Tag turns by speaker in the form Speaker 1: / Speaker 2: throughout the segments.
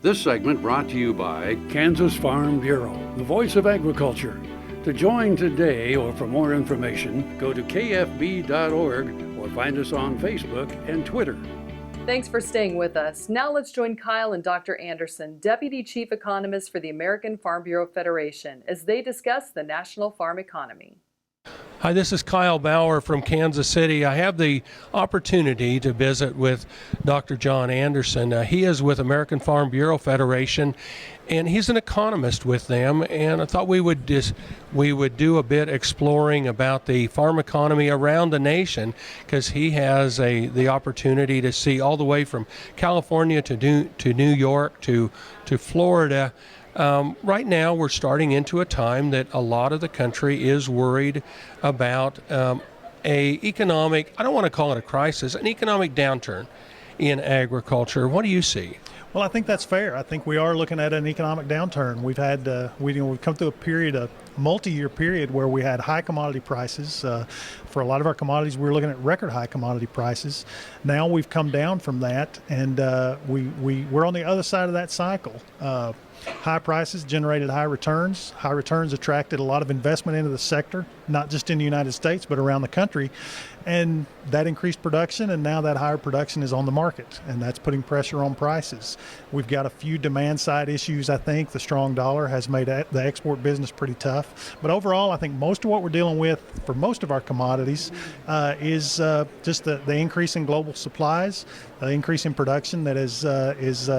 Speaker 1: This segment brought to you by Kansas Farm Bureau, the voice of agriculture. To join today or for more information, go to kfb.org or find us on Facebook and Twitter.
Speaker 2: Thanks for staying with us. Now let's join Kyle and Dr. Anderson, Deputy Chief Economist for the American Farm Bureau Federation, as they discuss the national farm economy.
Speaker 3: Hi, this is Kyle Bauer from Kansas City. I have the opportunity to visit with Dr. John Anderson. He is with American Farm Bureau Federation, and he's an economist with them. And I thought we would do a bit exploring about the farm economy around the nation, because he has the opportunity to see all the way from California to New York to Florida. Right now, we're starting into a time that a lot of the country is worried about a economic, I don't want to call it a crisis, an economic downturn in agriculture. What do you see?
Speaker 4: Well, I think that's fair. I think we are looking at an economic downturn. We've had we've come through a multi-year period where we had high commodity prices. For a lot of our commodities, we were looking at record high commodity prices. Now we've come down from that, and we're on the other side of that cycle. High prices generated high returns. High returns attracted a lot of investment into the sector, not just in the United States, but around the country. And that increased production, and now that higher production is on the market, and that's putting pressure on prices. We've got a few demand side issues, I think. The strong dollar has made the export business pretty tough. But overall, I think most of what we're dealing with for most of our commodities is just the increase in global supplies, the increase in production that is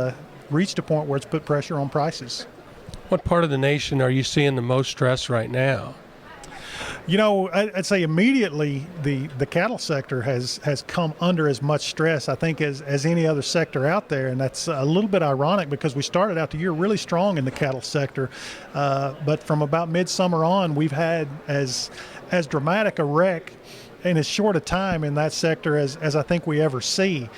Speaker 4: reached a point where it's put pressure on prices.
Speaker 3: What part of the nation are you seeing the most stress right now?
Speaker 4: You know, I'd say immediately the cattle sector has come under as much stress, I think, as any other sector out there. And that's a little bit ironic because we started out the year really strong in the cattle sector. But from about midsummer on, we've had as dramatic a wreck in as short a time in that sector as I think we ever see.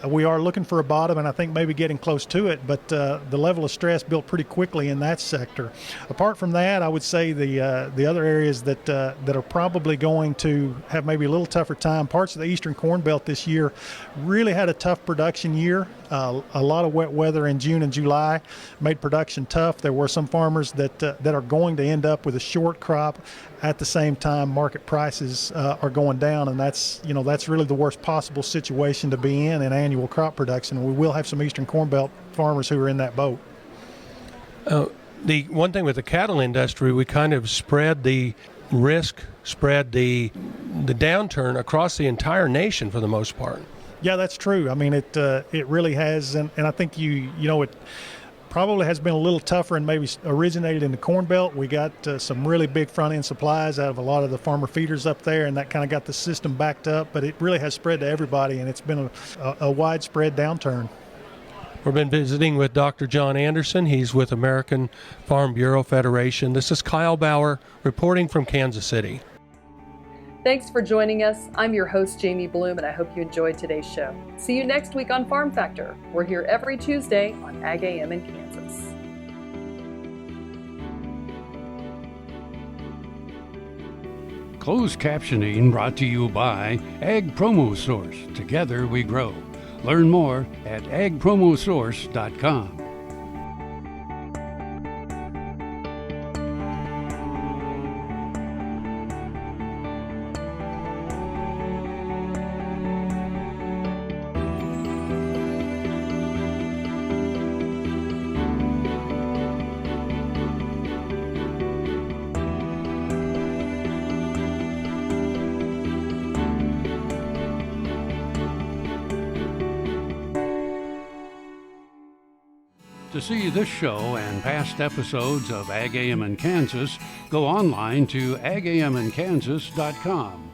Speaker 4: We are looking for a bottom, and I think maybe getting close to it, but the level of stress built pretty quickly in that sector. Apart from that, I would say the other areas that are probably going to have maybe a little tougher time, parts of the Eastern Corn Belt this year really had a tough production year. A lot of wet weather in June and July made production tough. There were some farmers that are going to end up with a short crop. At the same time, market prices are going down, and that's really the worst possible situation to be in annual crop production. We will have some Eastern Corn Belt farmers who are in that boat.
Speaker 3: The one thing with the cattle industry, we kind of spread the risk, spread the downturn across the entire nation for the most part.
Speaker 4: Yeah, that's true. I mean, it really has, and I think it probably has been a little tougher and maybe originated in the Corn Belt. We got some really big front-end supplies out of a lot of the farmer feeders up there, and that kind of got the system backed up, but it really has spread to everybody, and it's been a widespread downturn.
Speaker 3: We've been visiting with Dr. John Anderson. He's with American Farm Bureau Federation. This is Kyle Bauer reporting from Kansas City.
Speaker 2: Thanks for joining us. I'm your host, Jamie Bloom, and I hope you enjoyed today's show. See you next week on Farm Factor. We're here every Tuesday on Ag AM in Kansas.
Speaker 1: Closed captioning brought to you by Ag Promo Source. Together we grow. Learn more at agpromosource.com. To see this show and past episodes of Ag AM in Kansas, go online to agaminkansas.com.